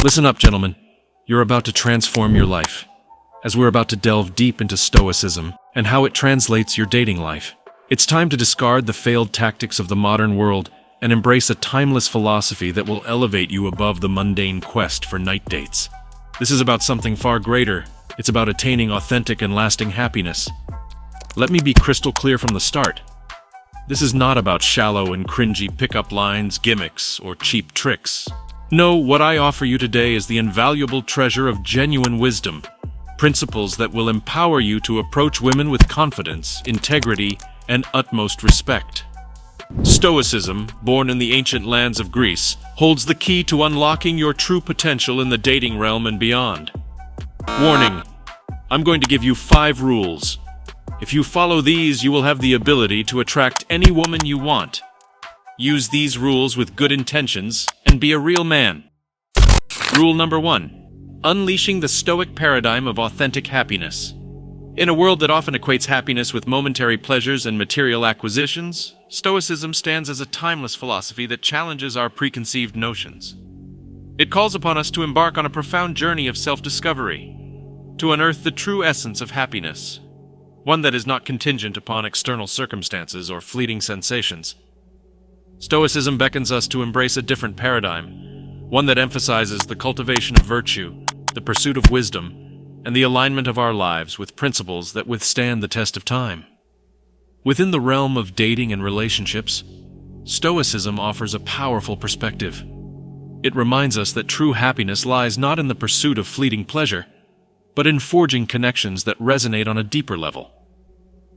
Listen up, gentlemen. You're about to transform your life, as we're about to delve deep into Stoicism and how it translates your dating life. It's time to discard the failed tactics of the modern world and embrace a timeless philosophy that will elevate you above the mundane quest for night dates. This is about something far greater. It's about attaining authentic and lasting happiness. Let me be crystal clear from the start. This is not about shallow and cringy pickup lines, gimmicks, or cheap tricks. No, what I offer you today is the invaluable treasure of genuine wisdom, principles that will empower you to approach women with confidence, integrity, and utmost respect. Stoicism, born in the ancient lands of Greece, holds the key to unlocking your true potential in the dating realm and beyond. Warning: I'm going to give you 5 rules. If you follow these, you will have the ability to attract any woman you want. Use these rules with good intentions and be a real man. Rule number 1. Unleashing the Stoic paradigm of authentic happiness. In a world that often equates happiness with momentary pleasures and material acquisitions, Stoicism stands as a timeless philosophy that challenges our preconceived notions. It calls upon us to embark on a profound journey of self-discovery, to unearth the true essence of happiness, one that is not contingent upon external circumstances or fleeting sensations. Stoicism beckons us to embrace a different paradigm, one that emphasizes the cultivation of virtue, the pursuit of wisdom, and the alignment of our lives with principles that withstand the test of time. Within the realm of dating and relationships, Stoicism offers a powerful perspective. It reminds us that true happiness lies not in the pursuit of fleeting pleasure, but in forging connections that resonate on a deeper level.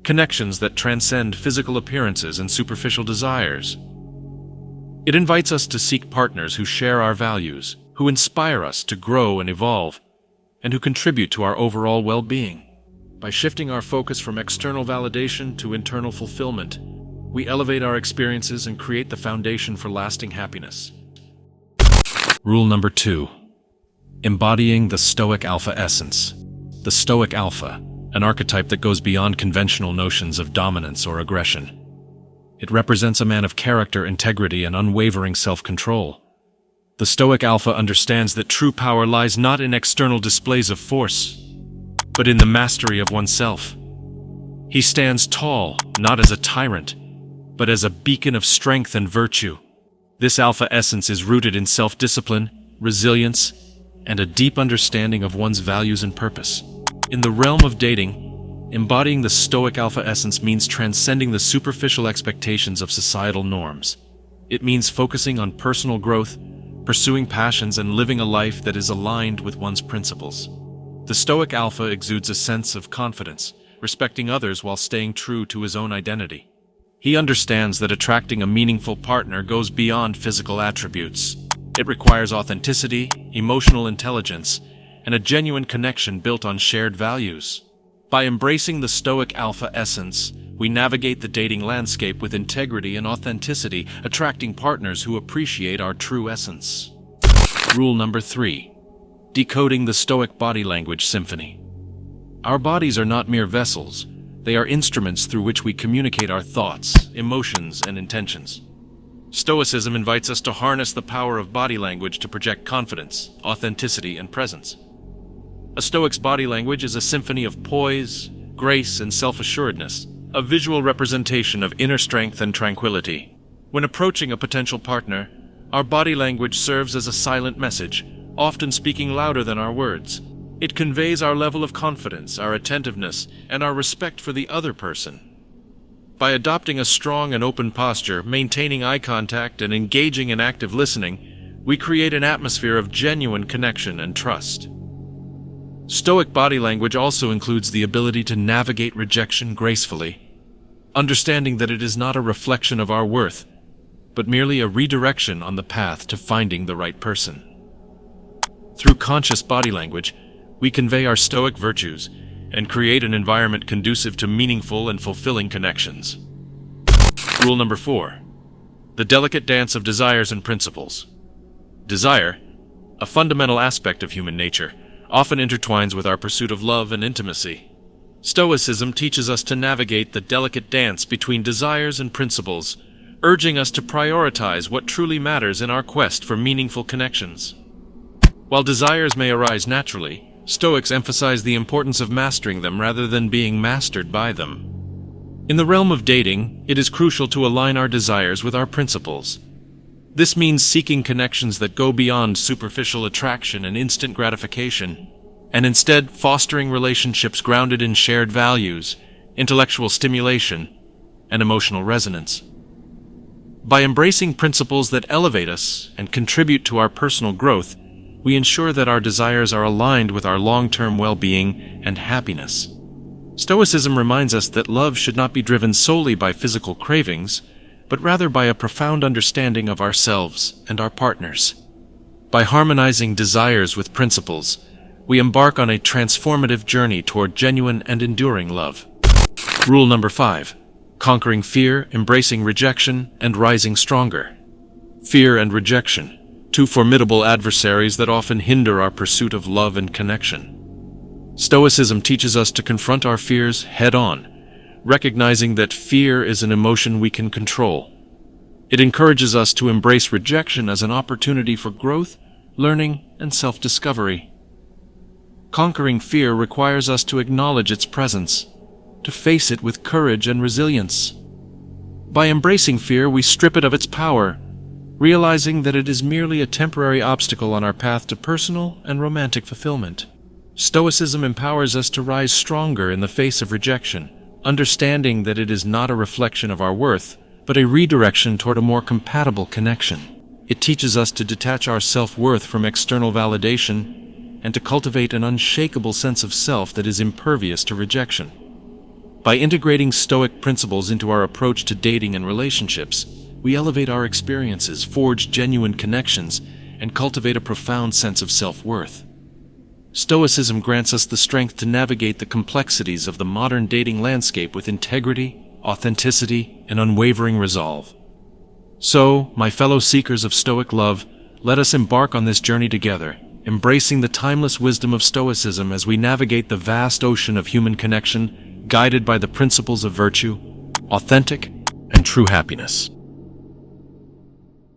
Connections that transcend physical appearances and superficial desires. It invites us to seek partners who share our values, who inspire us to grow and evolve, and who contribute to our overall well-being. By shifting our focus from external validation to internal fulfillment, we elevate our experiences and create the foundation for lasting happiness. Rule number 2. Embodying the Stoic Alpha essence. The Stoic Alpha, an archetype that goes beyond conventional notions of dominance or aggression. It represents a man of character, integrity, and unwavering self-control. The Stoic Alpha understands that true power lies not in external displays of force, but in the mastery of oneself. He stands tall, not as a tyrant, but as a beacon of strength and virtue. This Alpha essence is rooted in self-discipline, resilience, and a deep understanding of one's values and purpose. In the realm of dating, embodying the Stoic Alpha essence means transcending the superficial expectations of societal norms. It means focusing on personal growth, pursuing passions, and living a life that is aligned with one's principles. The Stoic Alpha exudes a sense of confidence, respecting others while staying true to his own identity. He understands that attracting a meaningful partner goes beyond physical attributes. It requires authenticity, emotional intelligence, and a genuine connection built on shared values. By embracing the Stoic Alpha essence, we navigate the dating landscape with integrity and authenticity, attracting partners who appreciate our true essence. Rule number 3. Decoding the Stoic body language symphony. Our bodies are not mere vessels. They are instruments through which we communicate our thoughts, emotions, and intentions. Stoicism invites us to harness the power of body language to project confidence, authenticity, and presence. A Stoic's body language is a symphony of poise, grace, and self-assuredness, a visual representation of inner strength and tranquility. When approaching a potential partner, our body language serves as a silent message, often speaking louder than our words. It conveys our level of confidence, our attentiveness, and our respect for the other person. By adopting a strong and open posture, maintaining eye contact, and engaging in active listening, we create an atmosphere of genuine connection and trust. Stoic body language also includes the ability to navigate rejection gracefully, understanding that it is not a reflection of our worth, but merely a redirection on the path to finding the right person. Through conscious body language, we convey our Stoic virtues and create an environment conducive to meaningful and fulfilling connections. Rule number 4. The delicate dance of desires and principles. Desire, a fundamental aspect of human nature, often intertwines with our pursuit of love and intimacy. Stoicism teaches us to navigate the delicate dance between desires and principles, urging us to prioritize what truly matters in our quest for meaningful connections. While desires may arise naturally, Stoics emphasize the importance of mastering them rather than being mastered by them. In the realm of dating, it is crucial to align our desires with our principles. This means seeking connections that go beyond superficial attraction and instant gratification, and instead fostering relationships grounded in shared values, intellectual stimulation, and emotional resonance. By embracing principles that elevate us and contribute to our personal growth, we ensure that our desires are aligned with our long-term well-being and happiness. Stoicism reminds us that love should not be driven solely by physical cravings, but rather by a profound understanding of ourselves and our partners. By harmonizing desires with principles, we embark on a transformative journey toward genuine and enduring love. Rule number 5. Conquering fear, embracing rejection, and rising stronger. Fear and rejection, two formidable adversaries that often hinder our pursuit of love and connection. Stoicism teaches us to confront our fears head-on, recognizing that fear is an emotion we can control. It encourages us to embrace rejection as an opportunity for growth, learning, and self-discovery. Conquering fear requires us to acknowledge its presence, to face it with courage and resilience. By embracing fear, we strip it of its power, realizing that it is merely a temporary obstacle on our path to personal and romantic fulfillment. Stoicism empowers us to rise stronger in the face of rejection, understanding that it is not a reflection of our worth, but a redirection toward a more compatible connection. It teaches us to detach our self-worth from external validation and to cultivate an unshakable sense of self that is impervious to rejection. By integrating Stoic principles into our approach to dating and relationships, we elevate our experiences, forge genuine connections, and cultivate a profound sense of self-worth. Stoicism grants us the strength to navigate the complexities of the modern dating landscape with integrity, authenticity, and unwavering resolve. So, my fellow seekers of Stoic love, let us embark on this journey together, embracing the timeless wisdom of Stoicism as we navigate the vast ocean of human connection, guided by the principles of virtue, authentic, and true happiness.